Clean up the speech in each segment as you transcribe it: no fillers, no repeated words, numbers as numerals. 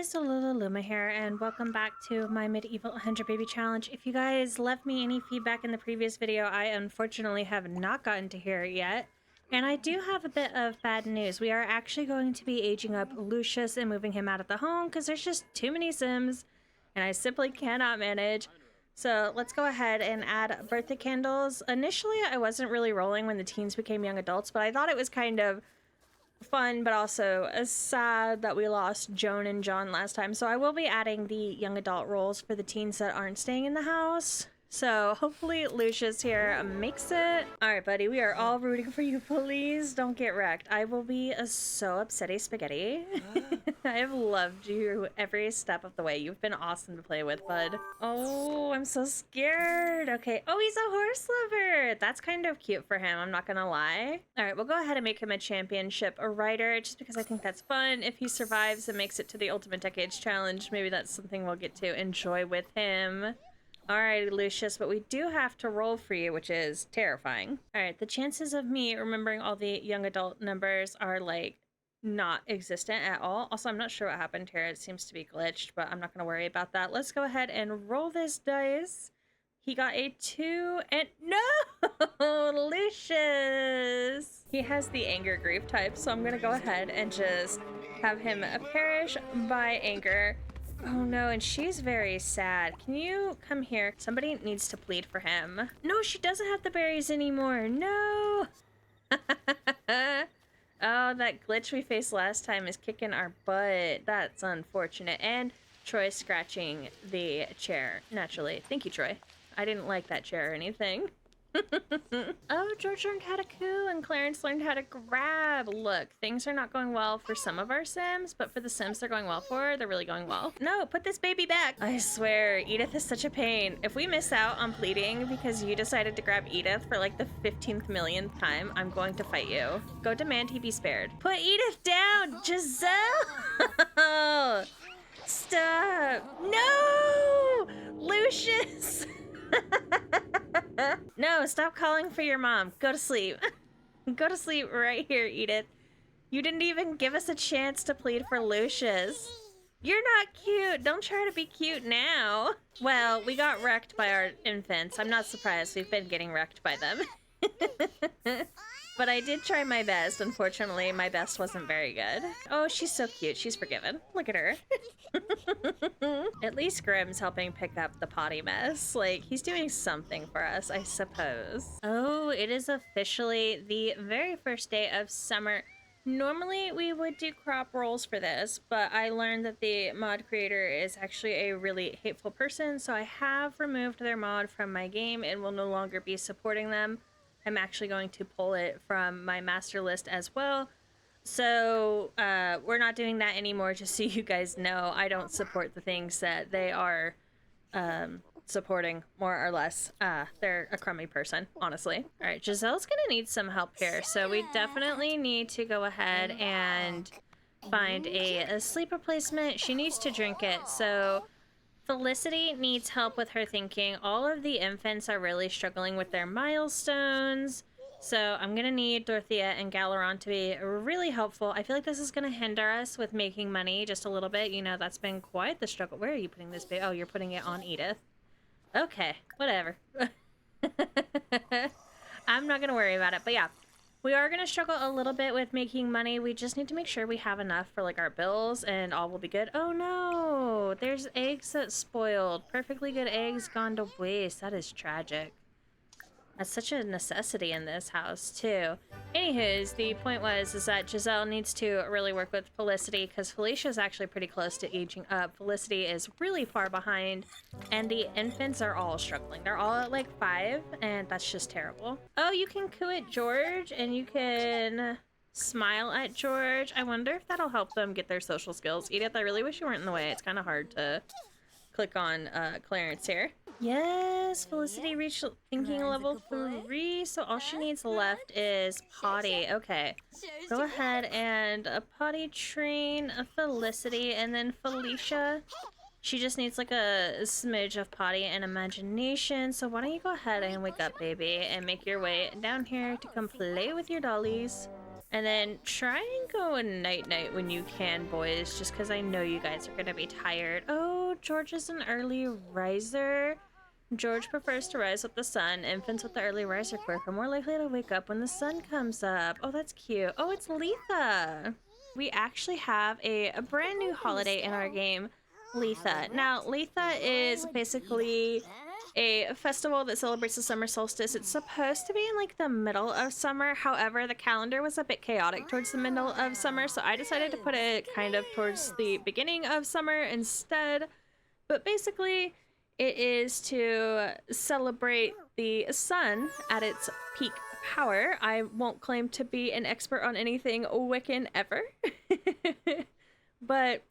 guys, Luma here, and welcome back to my Medieval 100 Baby Challenge. If you guys left me any feedback in the previous video, I unfortunately have not gotten to hear it yet. And I do have a bit of bad news. We are actually going to be aging up Lucius and moving him out of the home because there's just too many Sims, and I simply cannot manage. So let's go ahead and add birthday candles. Initially, I wasn't really rolling when the teens became young adults, but I thought it was kind of fun, but also sad that we lost Joan and John last time. So I will be adding the young adult roles for the teens that aren't staying in the house. So hopefully Lucius here makes it. All right, buddy, we are all rooting for you. Please don't get wrecked. I will be so upsetty spaghetti. I have loved you every step of the way. You've been awesome to play with, bud. Oh, I'm so scared. Okay. Oh, he's a horse lover. That's kind of cute for him, I'm not gonna lie. All right, we'll go ahead and make him a championship rider just because I think that's fun. If he survives and makes it to the Ultimate Decades Challenge, maybe that's something we'll get to enjoy with him. Alrighty, Lucius, but we do have to roll for you, which is terrifying. Alright, the chances of me remembering all the young adult numbers are, like, not existent at all. Also, I'm not sure what happened here. It seems to be glitched, but I'm not going to worry about that. Let's go ahead and roll this dice. He got a 2, and no! Lucius! He has the anger grief type, so I'm going to go ahead and just have him perish by anger. Oh no, and she's very sad. Can you come here? Somebody needs to plead for him. No, she doesn't have the berries anymore. No! Oh, that glitch we faced last time is kicking our butt. That's unfortunate. And Troy scratching the chair, naturally. Thank you, Troy. I didn't like that chair or anything. Oh, George learned how to coo and Clarence learned how to grab. Look, things are not going well for some of our Sims, but for the Sims they're going well for, they're really going well. No, put this baby back. I swear, Edith is such a pain. If we miss out on pleading because you decided to grab Edith for like the 15th millionth time, I'm going to fight you. Go demand he be spared. Put Edith down, Giselle! Stop. No! Lucius! No, stop calling for your mom. Go to sleep. Go to sleep right here, Edith. You didn't even give us a chance to plead for Lucius. You're not cute. Don't try to be cute now. Well, we got wrecked by our infants. I'm not surprised. We've been getting wrecked by them. But I did try my best. Unfortunately, my best wasn't very good. Oh, she's so cute. She's forgiven. Look at her. At least Grimm's helping pick up the potty mess. Like, he's doing something for us, I suppose. Oh, it is officially the very first day of summer. Normally, we would do crop rolls for this, but I learned that the mod creator is actually a really hateful person, so I have removed their mod from my game and will no longer be supporting them. I'm actually going to pull it from my master list as well. So we're not doing that anymore, just so you guys know. I don't support the things that they are supporting, more or less. They're a crummy person, honestly. All right, Giselle's gonna need some help here. So we definitely need to go ahead and find a sleep replacement. She needs to drink it, so Felicity needs help with her thinking. All of the infants are really struggling with their milestones. So I'm going to need Dorothea and Galeron to be really helpful. I feel like this is going to hinder us with making money just a little bit. You know, that's been quite the struggle. Where are you putting this? Oh, you're putting it on Edith. Okay, whatever. I'm not going to worry about it. But yeah, we are going to struggle a little bit with making money. We just need to make sure we have enough for like our bills and all will be good. Oh no, there's eggs that spoiled. Perfectly good eggs gone to waste. That is tragic. That's such a necessity in this house too. Anywho's, the point is that Giselle needs to really work with Felicity because Felicia is actually pretty close to aging up. Felicity is really far behind and the infants are all struggling. They're all at like 5 and that's just terrible. Oh, you can coo at George and you can smile at George. I wonder if that'll help them get their social skills. Edith, I really wish you weren't in the way. It's kind of hard to click on Clarence here. Yes, Felicity reached thinking level 3, so all she needs left is potty. Okay, go ahead and potty train Felicity, and then Felicia, she just needs like a smidge of potty and imagination. So why don't you go ahead and wake up, baby, and make your way down here to come play with your dollies. And then try and go a night-night when you can, boys, just because I know you guys are going to be tired. Oh, George is an early riser. George prefers to rise with the sun. Infants with the early riser quirk are more likely to wake up when the sun comes up. Oh, that's cute. Oh, it's Letha. We actually have a brand new holiday in our game, Letha. Now, Letha is basically a festival that celebrates the summer solstice. It's supposed to be in like the middle of summer. However, the calendar was a bit chaotic towards the middle of summer, so I decided to put it kind of towards the beginning of summer instead. But basically, it is to celebrate the sun at its peak power. I won't claim to be an expert on anything Wiccan ever, but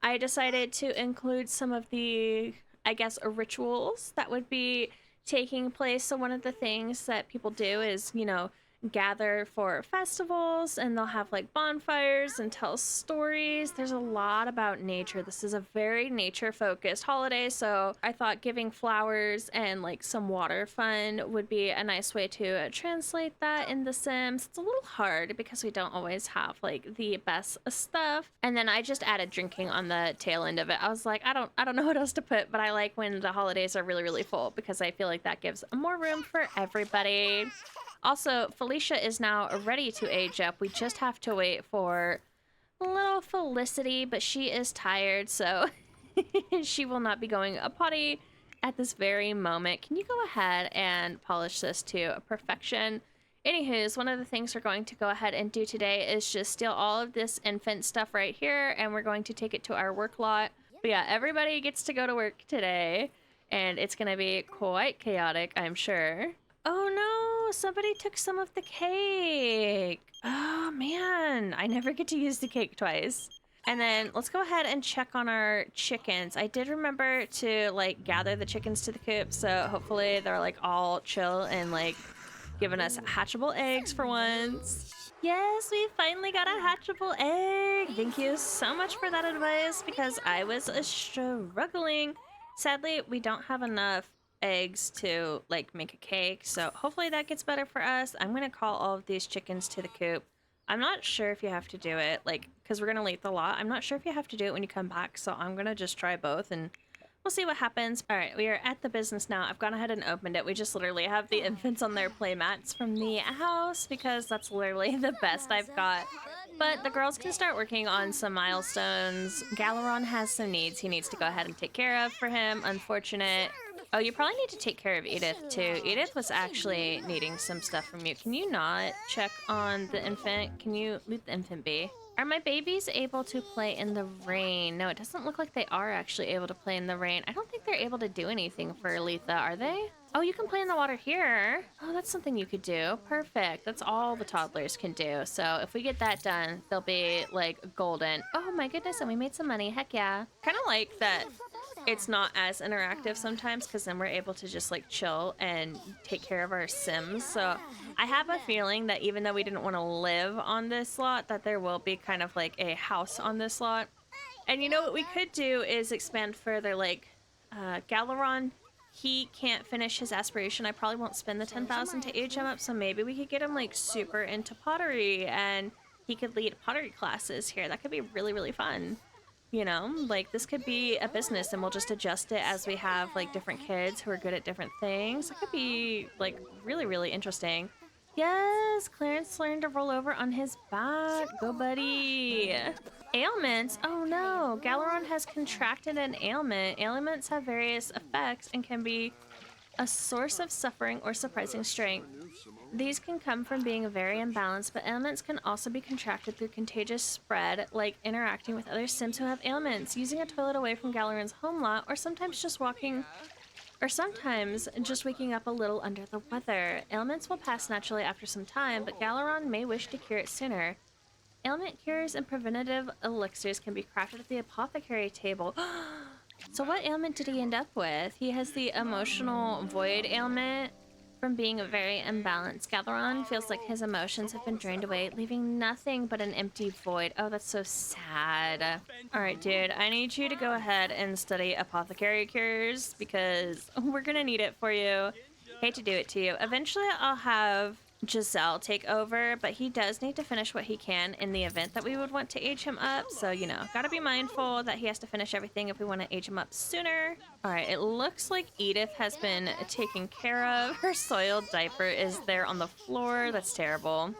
I decided to include some of the, I guess, rituals that would be taking place. So one of the things that people do is, you know, gather for festivals, and they'll have like bonfires and tell stories. There's a lot about nature. This is a very nature focused holiday, so I thought giving flowers and like some water fun would be a nice way to translate that in The Sims. It's a little hard because we don't always have like the best stuff. And then I just added drinking on the tail end of it. I was like, I don't know what else to put, but I like when the holidays are really, really full because I feel like that gives more room for everybody. Also, Felicia is now ready to age up. We just have to wait for little Felicity, but she is tired, so she will not be going a potty at this very moment. Can you go ahead and polish this to perfection? Anywho's, one of the things we're going to go ahead and do today is just steal all of this infant stuff right here, and we're going to take it to our work lot. But yeah, everybody gets to go to work today, and it's going to be quite chaotic, I'm sure. Oh no, somebody took some of the cake. Oh man, I never get to use the cake twice. And then let's go ahead and check on our chickens. I did remember to like gather the chickens to the coop, so hopefully they're like all chill and like giving us hatchable eggs for once. Yes, we finally got a hatchable egg. Thank you so much for that advice because I was struggling. Sadly, we don't have enough eggs to like make a cake, so hopefully that gets better for us. I'm gonna call all of these chickens to the coop. I'm not sure if you have to do it, like, because we're gonna leave the lot. I'm not sure if you have to do it when you come back, so I'm gonna just try both and we'll see what happens. All right, we are at the business now. I've gone ahead and opened it. We just literally have the infants on their play mats from the house because that's literally the best I've got. But the girls can start working on some milestones. Galeron has some needs he needs to go ahead and take care of for him. Unfortunate. Oh, you probably need to take care of Edith, too. Edith was actually needing some stuff from you. Can you not check on the infant? Can you leave the infant be? Are my babies able to play in the rain? No, it doesn't look like they are actually able to play in the rain. I don't think they're able to do anything for Letha, are they? Oh, you can play in the water here. Oh, that's something you could do. Perfect. That's all the toddlers can do. So if we get that done, they'll be, like, golden. Oh, my goodness, and we made some money. Heck yeah. Kind of like that it's not as interactive sometimes because then we're able to just like chill and take care of our Sims. So I have a feeling that even though we didn't want to live on this lot, that there will be kind of like a house on this lot. And you know what we could do is expand further. Like Galeron, he can't finish his aspiration. I probably won't spend the 10,000 to age him up, so maybe we could get him like super into pottery and he could lead pottery classes here. That could be really, really fun. You know, like this could be a business and we'll just adjust it as we have like different kids who are good at different things. It could be like really, really interesting. Yes, Clarence learned to roll over on his back. Go, buddy. Ailments? Oh no, Galeron has contracted an ailment. Ailments have various effects and can be a source of suffering or surprising strength. These can come from being very imbalanced, but ailments can also be contracted through contagious spread, like interacting with other Sims who have ailments, using a toilet away from Galeron's home lot, or sometimes just waking up a little under the weather. Ailments will pass naturally after some time, but Galeron may wish to cure it sooner. Ailment cures and preventative elixirs can be crafted at the apothecary table. So what ailment did he end up with? He has the emotional void ailment from being very imbalanced. Galeron feels like his emotions have been drained away, leaving nothing but an empty void. Oh, that's so sad. All right, dude, I need you to go ahead and study apothecary cures because we're gonna need it for you. Hate to do it to you. Eventually, I'll have Giselle take over, but he does need to finish what he can in the event that we would want to age him up. So, you know, gotta be mindful that he has to finish everything if we want to age him up sooner. All right, it looks like Edith has been taken care of. Her soiled diaper is there on the floor. That's terrible.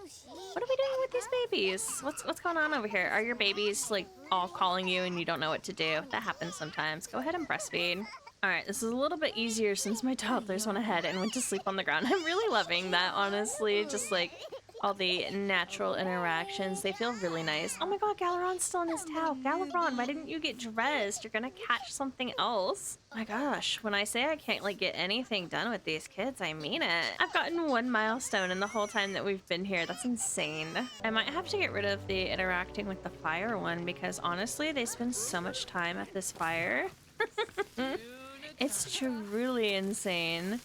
What are we doing with these babies? What's going on over here? Are your babies like all calling you and you don't know what to do? That happens sometimes. Go ahead and breastfeed. All right, this is a little bit easier since my toddlers went ahead and went to sleep on the ground. I'm really loving that, honestly. Just like all the natural interactions. They feel really nice. Oh my god, Galeron's still in his towel. Galeron, why didn't you get dressed? You're gonna catch something else. Oh my gosh, when I say I can't like get anything done with these kids, I mean it. I've gotten 1 milestone in the whole time that we've been here. That's insane. I might have to get rid of the interacting with the fire one because honestly, they spend so much time at this fire. It's truly insane.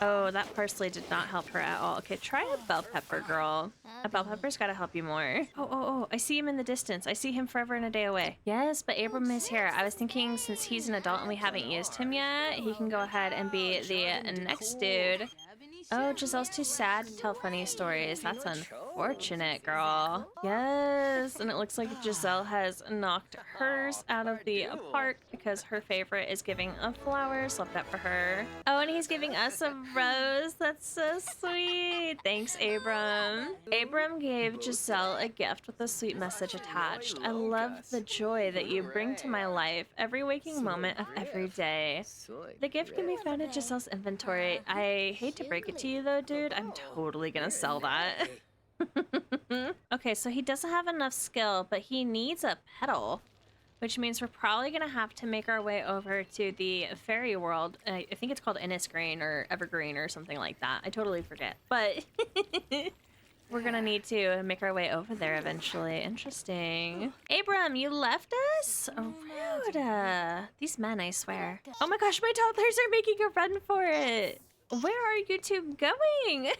Oh, that parsley did not help her at all. Okay, try a bell pepper, girl. A bell pepper's gotta help you more. Oh, I see him in the distance. I see him forever and a day away. Yes, but Abram is here. I was thinking since he's an adult and we haven't used him yet, he can go ahead and be the next dude. Oh, Giselle's too sad to tell funny stories. That's unfortunate, girl. Yes, and it looks like Giselle has knocked hers out of the park because her favorite is giving a flower. So love that for her. Oh, and he's giving us a rose. That's so sweet. Thanks, Abram. Abram gave Giselle a gift with a sweet message attached. I love the joy that you bring to my life every waking moment of every day. The gift can be found in Giselle's inventory. I hate to break it to you though, dude. I'm totally gonna sell that. Okay, so he doesn't have enough skill, but he needs a petal, which means we're probably gonna have to make our way over to the fairy world. I think it's called Innisgreen or Evergreen or something like that. I totally forget, but we're gonna need to make our way over there eventually. Interesting. Abram, you left us? Oh, rude. These men, I swear. Oh my gosh, my toddlers are making a run for it. Where are you two going?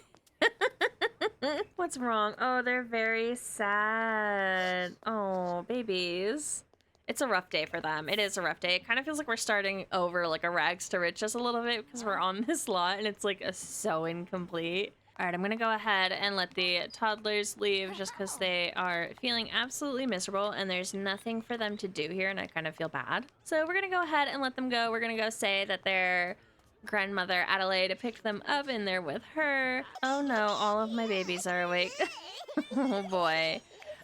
What's wrong? Oh, they're very sad. Oh, babies. It's a rough day for them. It is a rough day. It kind of feels like we're starting over like a rags to riches a little bit because we're on this lot and it's like so incomplete. All right, I'm gonna go ahead and let the toddlers leave just because they are feeling absolutely miserable and there's nothing for them to do here and I kind of feel bad. So we're gonna go ahead and let them go. We're gonna go say that their grandmother Adelaide picked them up and they're with her. Oh no, all of my babies are awake. Oh boy.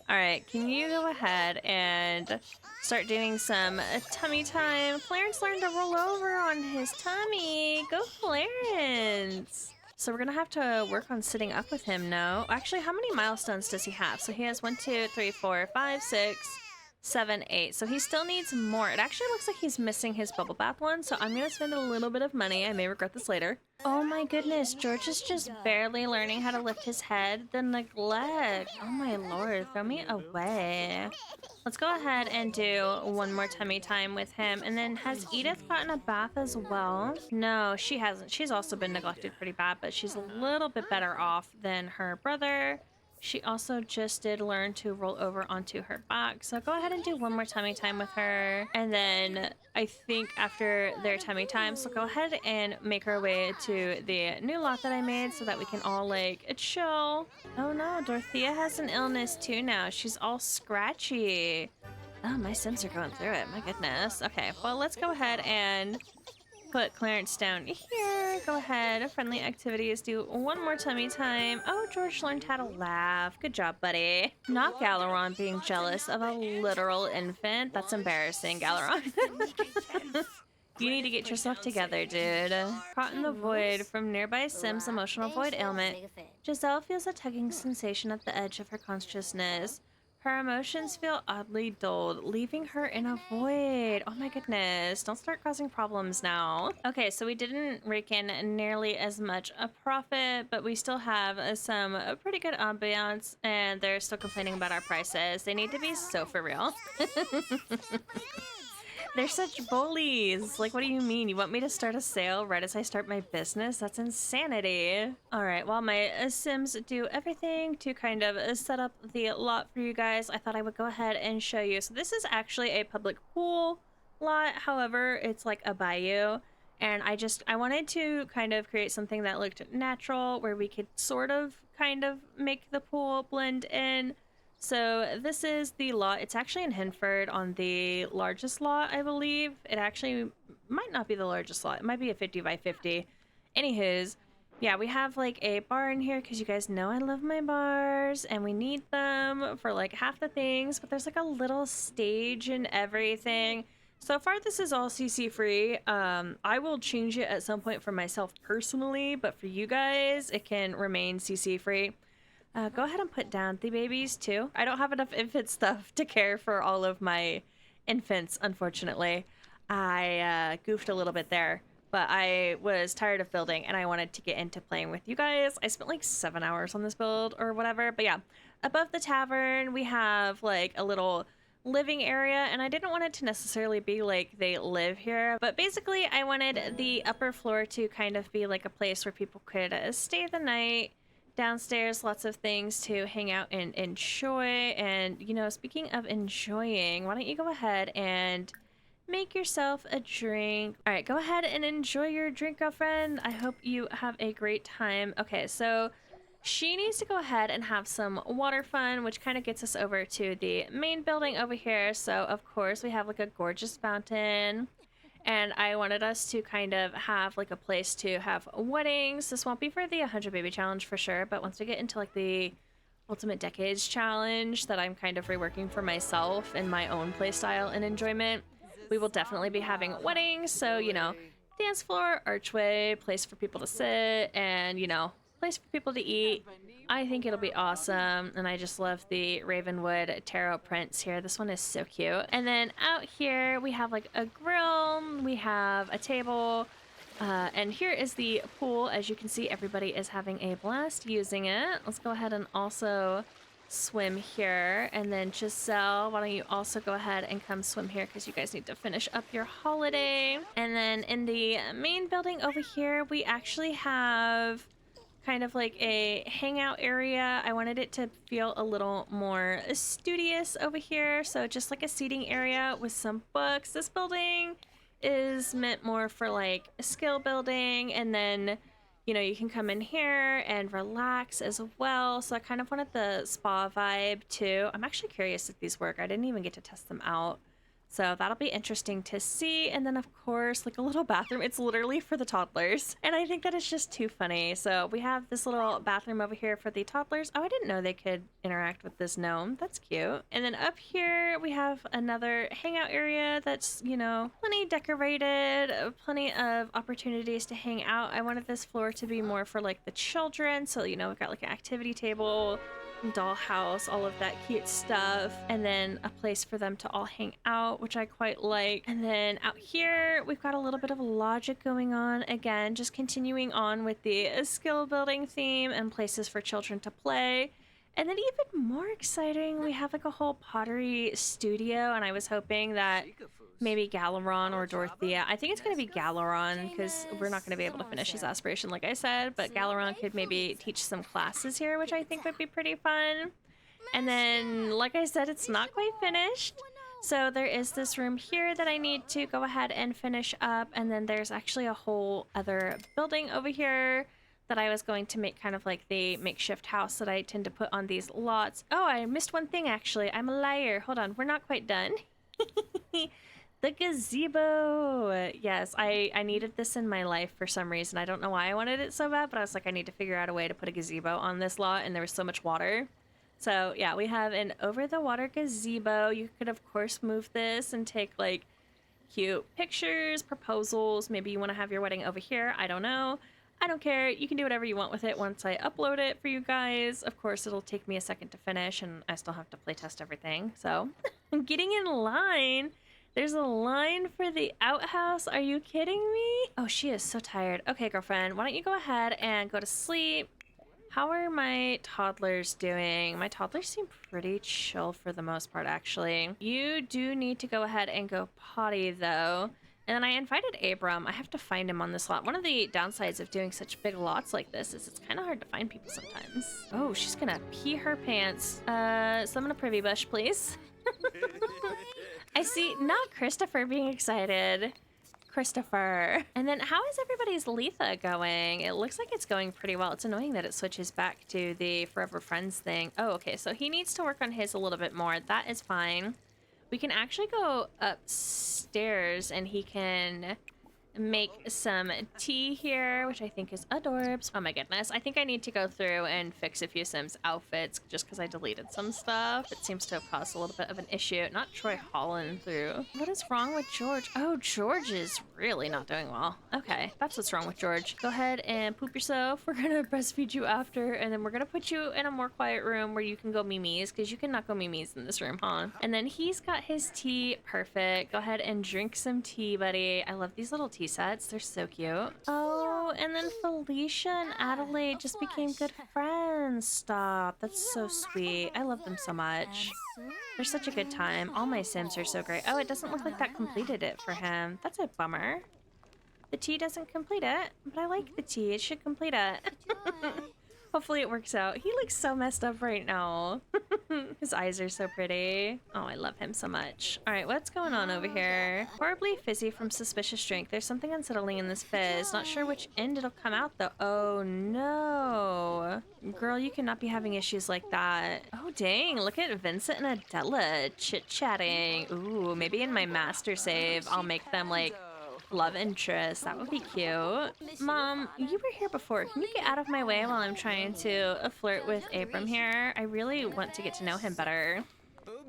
All right, can you go ahead and start doing some tummy time? Clarence learned to roll over on his tummy. Go Clarence. So we're gonna have to work on sitting up with him now. Actually, how many milestones does he have? So he has 1, 2, 3, 4, 5, 6, 7, 8. So he still needs more. It actually looks like he's missing his bubble bath one. So I'm gonna spend a little bit of money. I may regret this later. Oh my goodness, George is just barely learning how to lift his head. The neglect. Oh my lord, throw me away. Let's go ahead and do one more tummy time with him. And then has Edith gotten a bath as well? No, she hasn't. She's also been neglected pretty bad, but she's a little bit better off than her brother. She also just did learn to roll over onto her back. So go ahead and do one more tummy time with her. And then I think after their tummy times, we'll go ahead and make our way to the new lot that I made so that we can all like chill. Oh no, Dorothea has an illness too now. She's all scratchy. Oh, my Sims are going through it. My goodness. Okay, well, let's go ahead and put Clarence down here. Go ahead. Friendly activities. Do one more tummy time. Oh, George learned how to laugh. Good job, buddy. Not Galeron being jealous of a literal infant. That's embarrassing, Galeron. You need to get yourself together, dude. Caught in the void from nearby Sim's emotional void ailment, Giselle feels a tugging sensation at the edge of her consciousness. Her emotions feel oddly dulled, leaving her in a void. Oh my goodness, don't start causing problems now. Okay, so we didn't rake in nearly as much a profit, but we still have some pretty good ambiance, and they're still complaining about our prices. They need to be so for real. They're such bullies. Like, what do you mean? You want me to start a sale right as I start my business? That's insanity. All right, while my Sims do everything to kind of set up the lot for you guys, I thought I would go ahead and show you. So this is actually a public pool lot. However, it's like a bayou. And I wanted to kind of create something that looked natural, where we could sort of kind of make the pool blend in. So this is the lot. It's actually in Hinford on the largest lot, I believe. It actually might not be the largest lot. It might be a 50 by 50. Anywho's, yeah, we have like a bar in here because you guys know I love my bars and we need them for like half the things, but there's like a little stage and everything. So far, this is all CC free. I will change it at some point for myself personally, but for you guys, it can remain CC free. Go ahead and put down the babies too. I don't have enough infant stuff to care for all of my infants, unfortunately. I goofed a little bit there, but I was tired of building and I wanted to get into playing with you guys. I spent like 7 hours on this build or whatever, but yeah. Above the tavern, we have like a little living area, and I didn't want it to necessarily be like they live here, but basically I wanted the upper floor to kind of be like a place where people could stay the night. Downstairs, lots of things to hang out and enjoy. And you know, speaking of enjoying, why don't you go ahead and make yourself a drink. All right, go ahead and enjoy your drink, girlfriend. I hope you have a great time. Okay, so she needs to go ahead and have some water fun, which kind of gets us over to the main building over here. So of course we have like a gorgeous fountain, and I wanted us to kind of have like a place to have weddings. This won't be for the 100 baby challenge for sure, but once we get into like the ultimate decades challenge that I'm kind of reworking for myself and my own playstyle and enjoyment, we will definitely be having weddings. So, you know, dance floor, archway, place for people to sit, and, you know, place for people to eat. I think it'll be awesome, and I just love the Ravenwood tarot prints here. This one is so cute. And then out here we have like a grill, we have a table, and here is the pool. As you can see, everybody is having a blast using it. Let's go ahead and also swim here. And then Giselle, why don't you also go ahead and come swim here, because you guys need to finish up your holiday. And then in the main building over here, we actually have kind of like a hangout area. I wanted it to feel a little more studious over here, so just like a seating area with some books. This building is meant more for like a skill building, and then, you know, you can come in here and relax as well. So I kind of wanted the spa vibe too. I'm actually curious if these work. I didn't even get to test them out, so that'll be interesting to see. And then of course, like a little bathroom. It's literally for the toddlers, and I think that is just too funny. So we have this little bathroom over here for the toddlers. Oh, I didn't know they could interact with this gnome. That's cute. And then up here we have another hangout area that's, you know, plenty decorated, plenty of opportunities to hang out. I wanted this floor to be more for like the children, so, you know, we've got like an activity table, dollhouse, all of that cute stuff, and then a place for them to all hang out, which I quite like. And then out here we've got a little bit of logic going on, again just continuing on with the skill building theme and places for children to play. And then even more exciting, we have like a whole pottery studio, and I was hoping that maybe Galaron or Dorothea, I think it's going to be Galaron because we're not going to be able to finish his aspiration like I said, but Galaron could maybe teach some classes here, which I think would be pretty fun. And then, like I said, it's not quite finished. So there is this room here that I need to go ahead and finish up, and then there's actually a whole other building over here that I was going to make kind of like the makeshift house that I tend to put on these lots. Oh, I missed one thing actually. I'm a liar. Hold on, we're not quite done. The gazebo. Yes, I needed this in my life for some reason. I don't know why I wanted it so bad, but I was like, I need to figure out a way to put a gazebo on this lot, and there was so much water. So yeah, we have an over-the-water gazebo. You could, of course, move this and take like cute pictures, proposals. Maybe you want to have your wedding over here. I don't know. I don't care. You can do whatever you want with it once I upload it for you guys. Of course, it'll take me a second to finish, and I still have to playtest everything. So I'm getting in line. There's a line for the outhouse. Are you kidding me? Oh, she is so tired. Okay, girlfriend, why don't you go ahead and go to sleep? How are my toddlers doing? My toddlers seem pretty chill for the most part, actually. You do need to go ahead and go potty, though. And then I invited Abram. I have to find him on this lot. One of the downsides of doing such big lots like this is it's kind of hard to find people sometimes. Oh, she's gonna pee her pants. Summon a privy bush, please. I see, not Christopher being excited. Christopher. And then how is everybody's Letha going? It looks like it's going pretty well. It's annoying that it switches back to the Forever Friends thing. Oh, okay. So he needs to work on his a little bit more. That is fine. We can actually go upstairs and he can make some tea here, which I think is adorbs. Oh my goodness. I think I need to go through and fix a few Sims outfits just because I deleted some stuff. It seems to have caused a little bit of an issue. Not Troy Holland through. What is wrong with George? Oh, George is really not doing well. Okay, that's what's wrong with George. Go ahead and poop yourself. We're gonna breastfeed you after, and then we're gonna put you in a more quiet room where you can go memes, because you cannot go memes in this room, huh? And then he's got his tea. Perfect. Go ahead and drink some tea, buddy. I love these little tea sets. They're so cute. Oh, and then Felicia and Adelaide just became good friends. Stop. That's so sweet. I love them so much. They're such a good time. All my Sims are so great. Oh, it doesn't look like that completed it for him. That's a bummer. The tea doesn't complete it, but I like the tea. It should complete it. Hopefully it works out. He looks so messed up right now. His eyes are so pretty. Oh, I love him so much. All right, what's going on over here? Horribly fizzy from suspicious drink. There's something unsettling in this fizz. Not sure which end it'll come out though. Oh no. Girl, you cannot be having issues like that. Oh dang, look at Vincent and Adela chit-chatting. Ooh, maybe in my master save, I'll make them like love interest. That would be cute. Mom, you were here before. Can you get out of my way while I'm trying to flirt with Abram here? I really want to get to know him better.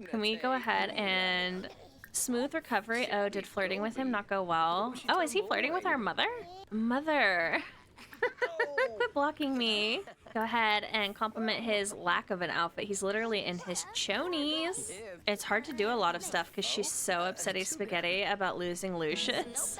Can we go ahead and smooth recovery? Oh, did flirting with him not go well? Oh, is he flirting with our mother? Mother. Quit blocking me. Go ahead and compliment his lack of an outfit. He's literally in his chonies. It's hard to do a lot of stuff because she's so upsetty spaghetti about losing Lucius.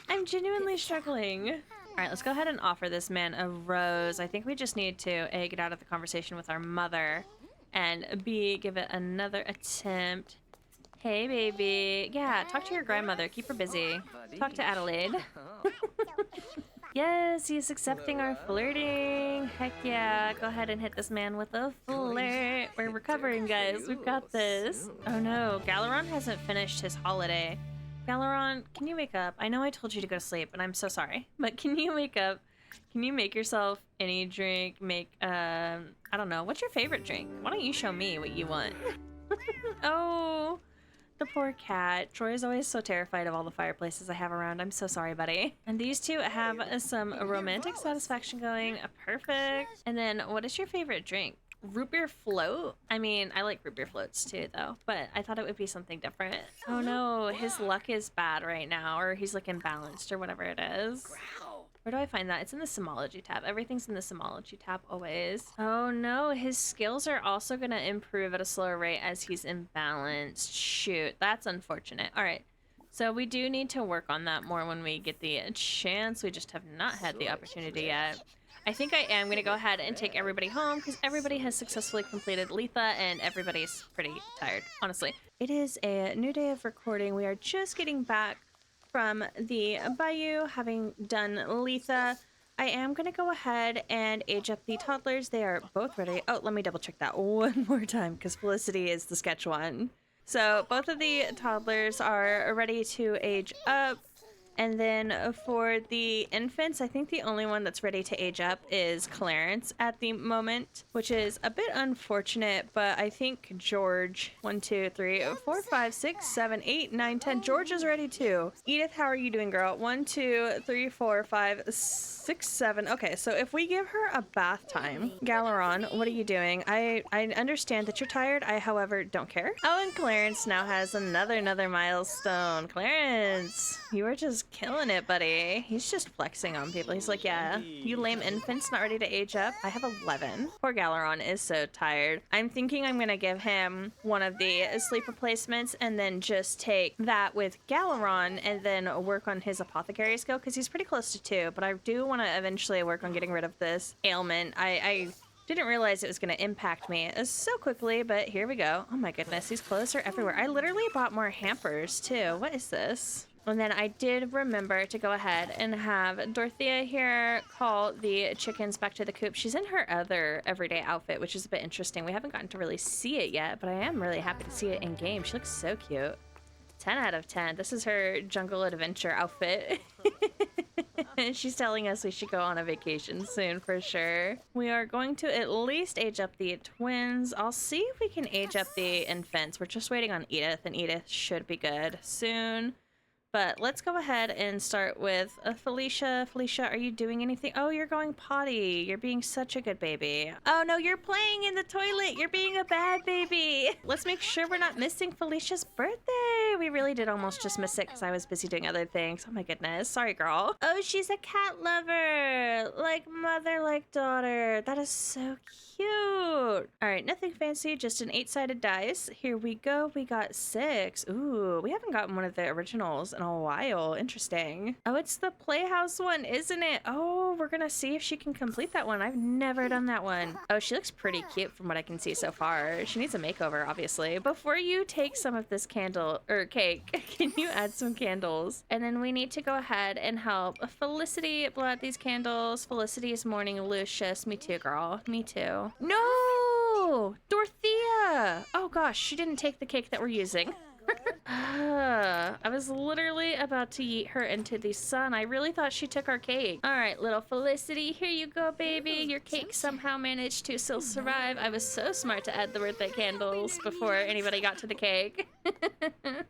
I'm genuinely struggling. All right, let's go ahead and offer this man a rose. I think we just need to A, get out of the conversation with our mother, and B, give it another attempt. Hey, baby. Yeah, talk to your grandmother. Keep her busy. Talk to Adelaide. Yes, he's accepting our flirting. Heck yeah. Go ahead and hit this man with a flirt. We're recovering, guys. We've got this. Oh no, Galeron hasn't finished his holiday. Galeron, can you wake up? I know I told you to go to sleep, and I'm so sorry. But can you wake up? Can you make yourself any drink? Make, I don't know. What's your favorite drink? Why don't you show me what you want? Oh, the poor cat. Troy is always so terrified of all the fireplaces I have around. I'm so sorry, buddy. And these two have some romantic satisfaction going. Perfect. And then what is your favorite drink? Root beer float? I mean, I like root beer floats too, though, but I thought it would be something different. Oh no, his luck is bad right now, or he's like imbalanced or whatever it is. Where do I find that? It's in the Simology tab. Everything's in the Simology tab always. Oh no, his skills are also gonna improve at a slower rate as he's imbalanced. Shoot, that's unfortunate. All right, so we do need to work on that more when we get the chance. We just have not had the opportunity yet. I think I am gonna go ahead and take everybody home because everybody has successfully completed Letha and everybody's pretty tired, honestly. It is a new day of recording. We are just getting back from the Bayou, having done Letha. I am going to go ahead and age up the toddlers. They are both ready. Oh, let me double check that one more time because Felicity is the sketch one. So both of the toddlers are ready to age up. And then for the infants, I think the only one that's ready to age up is Clarence at the moment, which is a bit unfortunate, but I think George, 1, 2, 3, 4, 5, 6, 7, 8, 9, 10. George is ready too. Edith, how are you doing, girl? 1, 2, 3, 4, 5, 6, 7. Okay, so if we give her a bath time, Galeron, what are you doing? I understand that you're tired. I, however, don't care. Oh, and Clarence now has another milestone. Clarence, you are just killing it, buddy. He's just flexing on people. He's like, yeah, you lame infants not ready to age up. I have 11. Poor Galeron is so tired. I'm thinking I'm gonna give him one of the sleep replacements and then just take that with Galeron and then work on his apothecary skill because he's pretty close to 2, but I do want to eventually work on getting rid of this ailment. I didn't realize it was going to impact me so quickly, but here we go. Oh my goodness, these clothes are everywhere. I literally bought more hampers too. What is this? And then I did remember to go ahead and have Dorothea here call the chickens back to the coop. She's in her other everyday outfit, which is a bit interesting. We haven't gotten to really see it yet, but I am really happy to see it in game. She looks so cute. 10 out of 10. This is her jungle adventure outfit. She's telling us we should go on a vacation soon for sure. We are going to at least age up the twins. I'll see if we can age up the infants. We're just waiting on Edith, and Edith should be good soon. But let's go ahead and start with Felicia. Felicia, are you doing anything? Oh, you're going potty. You're being such a good baby. Oh no, you're playing in the toilet. You're being a bad baby. Let's make sure we're not missing Felicia's birthday. We really did almost just miss it because I was busy doing other things. Oh my goodness. Sorry, girl. Oh, she's a cat lover. Like mother, like daughter. That is so cute. All right, nothing fancy, just an 8-sided dice. Here we go. We got 6. Ooh, we haven't gotten one of the originals in a while. Interesting. Oh, it's the Playhouse one, isn't it? Oh, we're gonna see if she can complete that one. I've never done that one. Oh, she looks pretty cute from what I can see so far. She needs a makeover, obviously. Before you take some of this candle or cake, can you add some candles? And then we need to go ahead and help Felicity blow out these candles. Felicity is mourning Lucius. Me too, girl. Me too. No! Dorothea! Oh gosh, she didn't take the cake that we're using. I was literally about to yeet her into the sun. I really thought she took our cake. All right, little Felicity, here you go, baby. Your cake somehow managed to still survive. I was so smart to add the birthday candles before anybody got to the cake.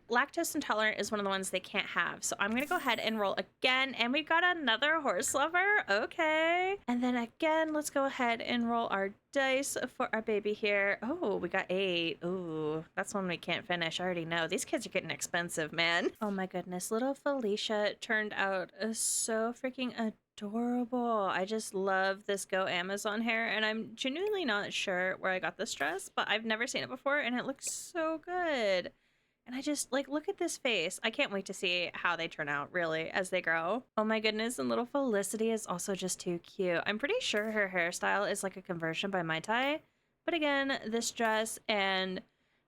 Lactose intolerant is one of the ones they can't have. So I'm gonna go ahead and roll again. And we got another horse lover. Okay. And then again, let's go ahead and roll our dice for our baby here. Oh, we got 8. Ooh, that's one we can't finish. I already know. These kids are getting expensive, man. Oh my goodness. Little Felicia turned out so freaking adorable. I just love this Go Amazon hair, and I'm genuinely not sure where I got this dress, but I've never seen it before, and it looks so good. And I just, like, look at this face. I can't wait to see how they turn out, really, as they grow. Oh my goodness, and little Felicity is also just too cute. I'm pretty sure her hairstyle is like a conversion by Mai Tai. But again, this dress and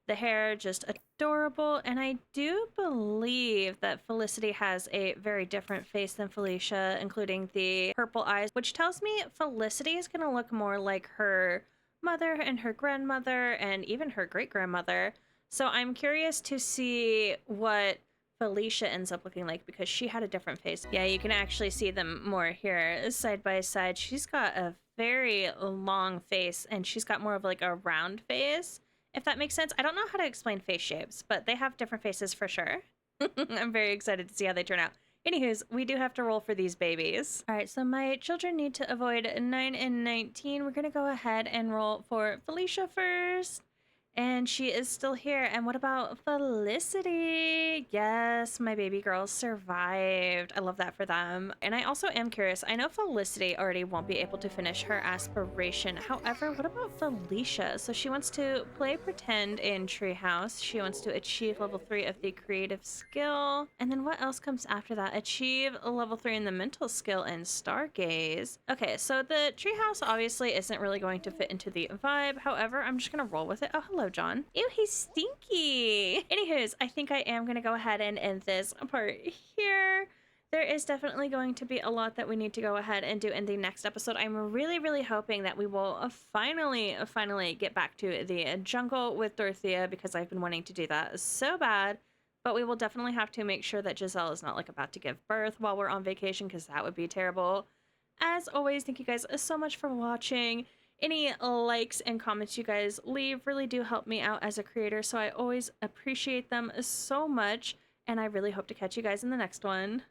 the hair, just adorable. And I do believe that Felicity has a very different face than Felicia, including the purple eyes, which tells me Felicity is going to look more like her mother and her grandmother and even her great-grandmother. So I'm curious to see what Felicia ends up looking like because she had a different face. Yeah, you can actually see them more here side by side. She's got a very long face and she's got more of like a round face, if that makes sense. I don't know how to explain face shapes, but they have different faces for sure. I'm very excited to see how they turn out. Anywho's, we do have to roll for these babies. All right, so my children need to avoid 9 and 19. We're gonna go ahead and roll for Felicia first. And she is still here. And what about Felicity? Yes, my baby girls survived. I love that for them. And I also am curious. I know Felicity already won't be able to finish her aspiration. However, what about Felicia? So she wants to play pretend in Treehouse. She wants to achieve level 3 of the creative skill. And then what else comes after that? Achieve a level 3 in the mental skill and Stargaze. Okay, so the Treehouse obviously isn't really going to fit into the vibe. However, I'm just gonna roll with it. Oh, hello, John. Ew, he's stinky. Anywho's, I think I am going to go ahead and end this part here. There is definitely going to be a lot that we need to go ahead and do in the next episode. I'm really hoping that we will finally get back to the jungle with Dorothea because I've been wanting to do that so bad. But we will definitely have to make sure that Giselle is not like about to give birth while we're on vacation because that would be terrible. As always, thank you guys so much for watching. Any likes and comments you guys leave really do help me out as a creator, so I always appreciate them so much, and I really hope to catch you guys in the next one.